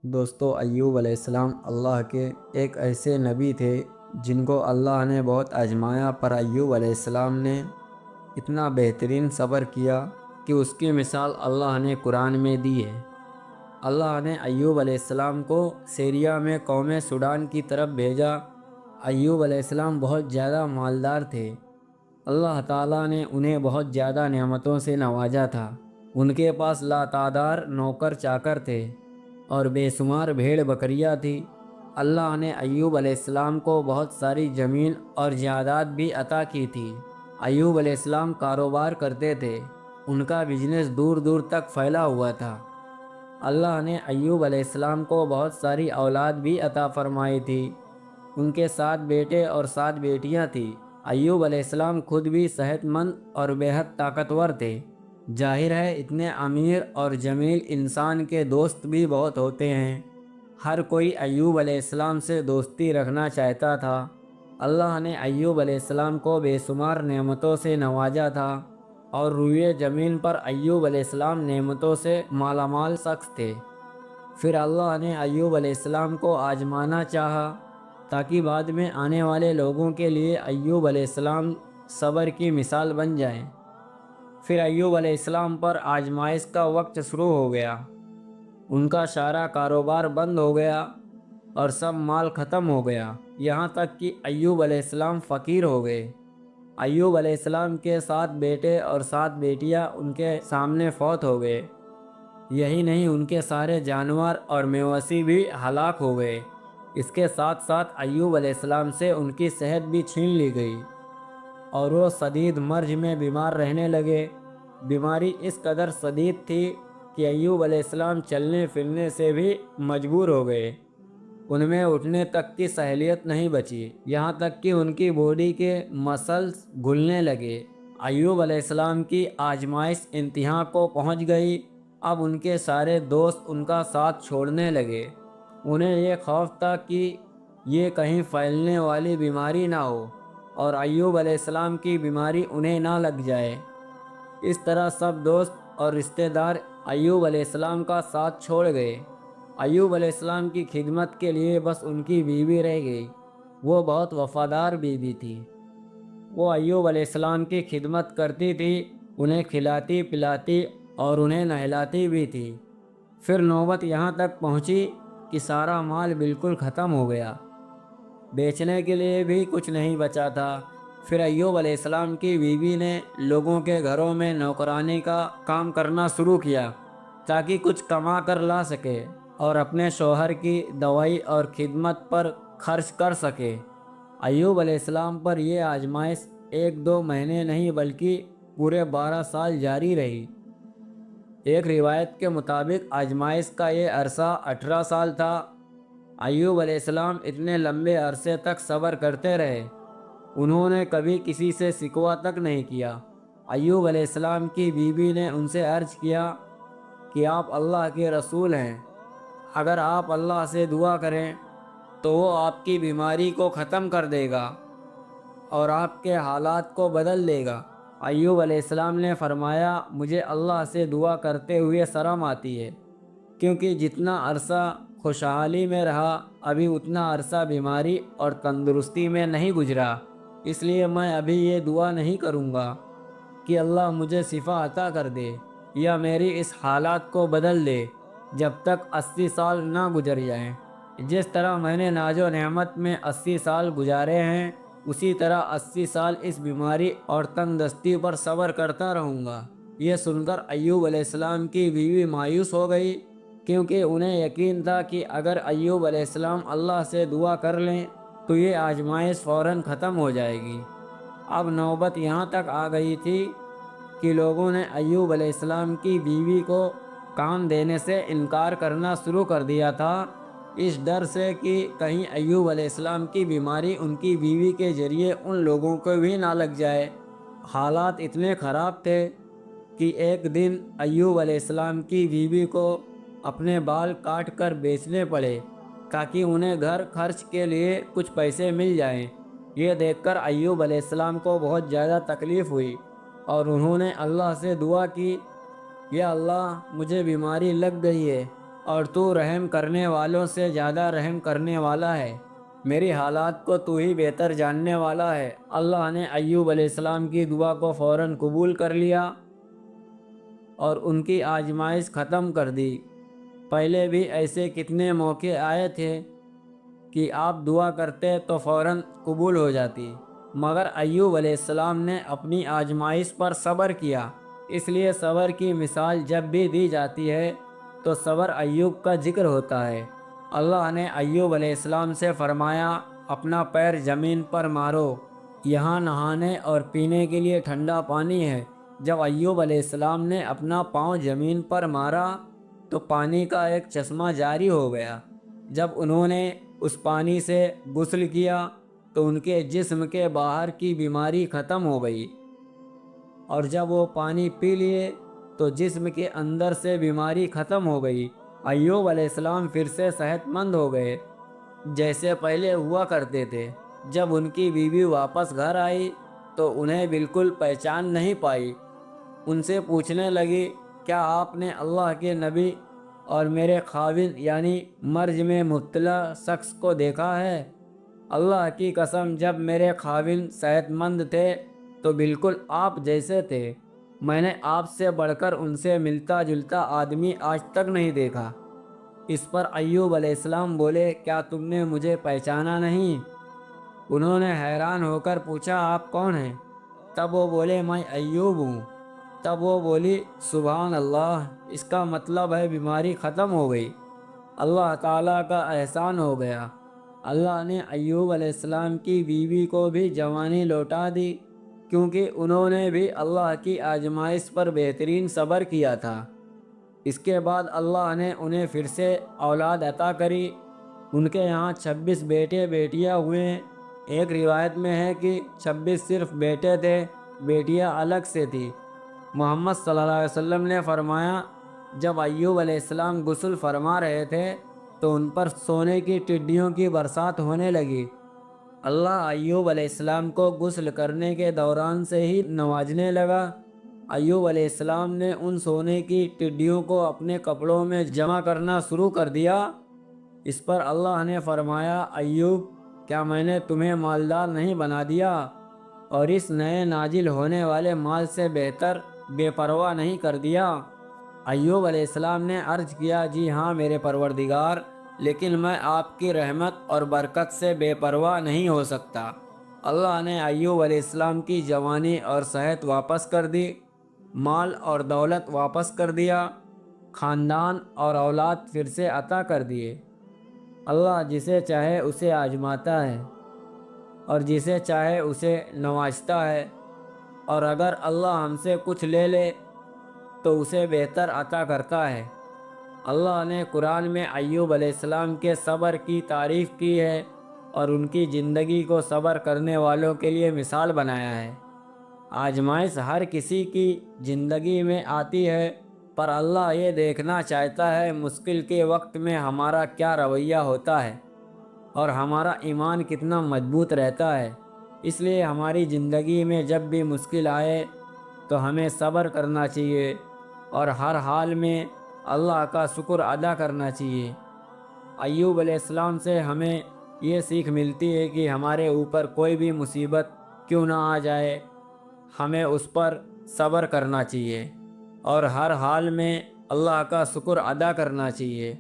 دوستو، ایوب علیہ السلام اللہ کے ایک ایسے نبی تھے جن کو اللہ نے بہت آزمایا، پر ایوب علیہ السلام نے اتنا بہترین صبر کیا کہ اس کی مثال اللہ نے قرآن میں دی ہے۔ اللہ نے ایوب علیہ السلام کو سیریا میں قوم سوڈان کی طرف بھیجا۔ ایوب علیہ السلام بہت زیادہ مالدار تھے۔ اللہ تعالیٰ نے انہیں بہت زیادہ نعمتوں سے نوازا تھا۔ ان کے پاس لاتعداد نوکر چاکر تھے اور بے شمار بھیڑ بکریاں تھیں۔ اللہ نے ایوب علیہ السلام کو بہت ساری زمین اور جائیداد بھی عطا کی تھی۔ ایوب علیہ السلام کاروبار کرتے تھے۔ ان کا بزنس دور دور تک پھیلا ہوا تھا۔ اللہ نے ایوب علیہ السلام کو بہت ساری اولاد بھی عطا فرمائی تھی۔ ان کے 7 بیٹے اور 7 بیٹیاں تھیں۔ ایوب علیہ السلام خود بھی صحت مند اور بے حد طاقتور تھے۔ ظاہر ہے اتنے امیر اور جمیل انسان کے دوست بھی بہت ہوتے ہیں۔ ہر کوئی ایوب علیہ السلام سے دوستی رکھنا چاہتا تھا۔ اللہ نے ایوب علیہ السلام کو بے شمار نعمتوں سے نوازا تھا، اور روئے زمین پر ایوب علیہ السلام نعمتوں سے مالا مال شخص تھے۔ پھر اللہ نے ایوب علیہ السلام کو آزمانا چاہا تاکہ بعد میں آنے والے لوگوں کے لیے ایوب علیہ السلام صبر کی مثال بن جائیں۔ پھر ایوب علیہ السلام پر آزمائش کا وقت شروع ہو گیا۔ ان کا سارا کاروبار بند ہو گیا اور سب مال ختم ہو گیا، یہاں تک کہ ایوب علیہ السلام فقیر ہو گئے۔ ایوب علیہ السلام کے 7 بیٹے اور 7 بیٹیاں ان کے سامنے فوت ہو گئے۔ یہی نہیں، ان کے سارے جانور اور مویشی بھی ہلاک ہو گئے۔ اس کے ساتھ ساتھ ایوب علیہ السلام سے ان کی صحت بھی چھین لی گئی اور وہ شدید مرض میں بیمار رہنے لگے۔ بیماری اس قدر شدید تھی کہ ایوب علیہ السلام چلنے پھرنے سے بھی مجبور ہو گئے۔ ان میں اٹھنے تک کی صلاحیت نہیں بچی، یہاں تک کہ ان کی باڈی کے مسلز گھلنے لگے۔ ایوب علیہ السلام کی آزمائش انتہا کو پہنچ گئی۔ اب ان کے سارے دوست ان کا ساتھ چھوڑنے لگے۔ انہیں یہ خوف تھا کہ یہ کہیں پھیلنے والی بیماری نہ ہو اور ایوب علیہ السلام کی بیماری انہیں نہ لگ جائے۔ اس طرح سب دوست اور رشتہ دار ایوب علیہ السلام کا ساتھ چھوڑ گئے۔ ایوب علیہ السلام کی خدمت کے لیے بس ان کی بیوی رہ گئی۔ وہ بہت وفادار بیوی تھی۔ وہ ایوب علیہ السلام کی خدمت کرتی تھی، انہیں کھلاتی پلاتی اور انہیں نہلاتی بھی تھی۔ پھر نوبت یہاں تک پہنچی کہ سارا مال بالکل ختم ہو گیا، بیچنے کے لیے بھی کچھ نہیں بچا تھا۔ پھر ایوب علیہ السلام کی بیوی نے لوگوں کے گھروں میں نوکرانی کا کام کرنا شروع کیا تاکہ کچھ کما کر لا سکے اور اپنے شوہر کی دوائی اور خدمت پر خرچ کر سکے۔ ایوب علیہ السلام پر یہ آزمائش 1-2 مہینے نہیں بلکہ پورے 12 سال جاری رہی۔ ایک روایت کے مطابق آزمائش کا یہ عرصہ 18 سال تھا۔ ایوب علیہ السلام اتنے لمبے عرصے تک صبر کرتے رہے۔ انہوں نے کبھی کسی سے شکوہ تک نہیں کیا۔ ایوب علیہ السلام کی بیوی نے ان سے عرض کیا کہ آپ اللہ کے رسول ہیں، اگر آپ اللہ سے دعا کریں تو وہ آپ کی بیماری کو ختم کر دے گا اور آپ کے حالات کو بدل دے گا۔ ایوب علیہ السلام نے فرمایا، مجھے اللہ سے دعا کرتے ہوئے شرم آتی ہے، کیونکہ جتنا عرصہ خوشحالی میں رہا ابھی اتنا عرصہ بیماری اور تندرستی میں نہیں گزرا، اس لیے میں ابھی یہ دعا نہیں کروں گا کہ اللہ مجھے شفا عطا کر دے یا میری اس حالات کو بدل دے جب تک 80 سال نہ گزر جائیں۔ جس طرح میں نے ناز و نعمت میں 80 سال گزارے ہیں، اسی طرح 80 سال اس بیماری اور تندرستی پر صبر کرتا رہوں گا۔ یہ سن کر ایوب علیہ السلام کی بیوی مایوس ہو گئی، کیونکہ انہیں یقین تھا کہ اگر ایوب علیہ السلام اللہ سے دعا کر لیں تو یہ آزمائش فوراً ختم ہو جائے گی۔ اب نوبت یہاں تک آ گئی تھی کہ لوگوں نے ایوب علیہ السلام کی بیوی کو کام دینے سے انکار کرنا شروع کر دیا تھا، اس ڈر سے کہ کہیں ایوب علیہ السلام کی بیماری ان کی بیوی کے ذریعے ان لوگوں کو بھی نہ لگ جائے۔ حالات اتنے خراب تھے کہ ایک دن ایوب علیہ السلام کی بیوی کو اپنے بال کاٹ کر بیچنے پڑے تاکہ انہیں گھر خرچ کے لیے کچھ پیسے مل جائیں۔ یہ دیکھ کر ایوب علیہ السلام کو بہت زیادہ تکلیف ہوئی اور انہوں نے اللہ سے دعا کی، یا اللہ مجھے بیماری لگ گئی ہے اور تو رحم کرنے والوں سے زیادہ رحم کرنے والا ہے، میری حالات کو تو ہی بہتر جاننے والا ہے۔ اللہ نے ایوب علیہ السلام کی دعا کو فوراً قبول کر لیا اور ان کی آزمائش ختم کر دی۔ پہلے بھی ایسے کتنے موقع آئے تھے کہ آپ دعا کرتے تو فوراً قبول ہو جاتی، مگر ایوب علیہ السلام نے اپنی آزمائش پر صبر کیا۔ اس لیے صبر کی مثال جب بھی دی جاتی ہے تو صبر ایوب کا ذکر ہوتا ہے۔ اللہ نے ایوب علیہ السلام سے فرمایا، اپنا پیر زمین پر مارو، یہاں نہانے اور پینے کے لیے ٹھنڈا پانی ہے۔ جب ایوب علیہ السلام نے اپنا پاؤں زمین پر مارا تو پانی کا ایک چشمہ جاری ہو گیا۔ جب انہوں نے اس پانی سے غسل کیا تو ان کے جسم کے باہر کی بیماری ختم ہو گئی، اور جب وہ پانی پی لیے تو جسم کے اندر سے بیماری ختم ہو گئی۔ ایوب علیہ السلام پھر سے صحت مند ہو گئے، جیسے پہلے ہوا کرتے تھے۔ جب ان کی بیوی واپس گھر آئی تو انہیں بالکل پہچان نہیں پائی۔ ان سے پوچھنے لگی، کیا آپ نے اللہ کے نبی اور میرے خاوند یعنی مرض میں مبتلا شخص کو دیکھا ہے؟ اللہ کی قسم، جب میرے خاوند صحت مند تھے تو بالکل آپ جیسے تھے۔ میں نے آپ سے بڑھ کر ان سے ملتا جلتا آدمی آج تک نہیں دیکھا۔ اس پر ایوب علیہ السلام بولے، کیا تم نے مجھے پہچانا نہیں؟ انہوں نے حیران ہو کر پوچھا، آپ کون ہیں؟ تب وہ بولے، میں ایوب ہوں۔ تب وہ بولی، سبحان اللہ، اس کا مطلب ہے بیماری ختم ہو گئی، اللہ تعالیٰ کا احسان ہو گیا۔ اللہ نے ایوب علیہ السلام کی بیوی کو بھی جوانی لوٹا دی، کیونکہ انہوں نے بھی اللہ کی آزمائش پر بہترین صبر کیا تھا۔ اس کے بعد اللہ نے انہیں پھر سے اولاد عطا کری۔ ان کے یہاں 26 بیٹے بیٹیاں ہوئے۔ ایک روایت میں ہے کہ 26 صرف بیٹے تھے، بیٹیاں الگ سے تھیں۔ محمد صلی اللہ علیہ وسلم نے فرمایا، جب ایوب علیہ السلام غسل فرما رہے تھے تو ان پر سونے کی ٹڈیوں کی برسات ہونے لگی۔ اللہ ایوب علیہ السلام کو غسل کرنے کے دوران سے ہی نوازنے لگا۔ ایوب علیہ السلام نے ان سونے کی ٹڈیوں کو اپنے کپڑوں میں جمع کرنا شروع کر دیا۔ اس پر اللہ نے فرمایا، ایوب، کیا میں نے تمہیں مالدار نہیں بنا دیا اور اس نئے نازل ہونے والے مال سے بہتر بے پرواہ نہیں کر دیا؟ ایوب علیہ السلام نے عرض کیا، جی ہاں میرے پروردگار، لیکن میں آپ کی رحمت اور برکت سے بے پرواہ نہیں ہو سکتا۔ اللہ نے ایوب علیہ السلام کی جوانی اور صحت واپس کر دی، مال اور دولت واپس کر دیا، خاندان اور اولاد پھر سے عطا کر دیے۔ اللہ جسے چاہے اسے آزماتا ہے اور جسے چاہے اسے نوازتا ہے، اور اگر اللہ ہم سے کچھ لے لے تو اسے بہتر عطا کرتا ہے۔ اللہ نے قرآن میں ایوب علیہ السلام کے صبر کی تعریف کی ہے اور ان کی زندگی کو صبر کرنے والوں کے لیے مثال بنایا ہے۔ آزمائش ہر کسی کی زندگی میں آتی ہے، پر اللہ یہ دیکھنا چاہتا ہے مشکل کے وقت میں ہمارا کیا رویہ ہوتا ہے اور ہمارا ایمان کتنا مضبوط رہتا ہے۔ اس لیے ہماری زندگی میں جب بھی مشکل آئے تو ہمیں صبر کرنا چاہیے اور ہر حال میں اللہ کا شکر ادا کرنا چاہیے۔ ایوب علیہ السلام سے ہمیں یہ سیکھ ملتی ہے کہ ہمارے اوپر کوئی بھی مصیبت کیوں نہ آ جائے، ہمیں اس پر صبر کرنا چاہیے اور ہر حال میں اللہ کا شکر ادا کرنا چاہیے۔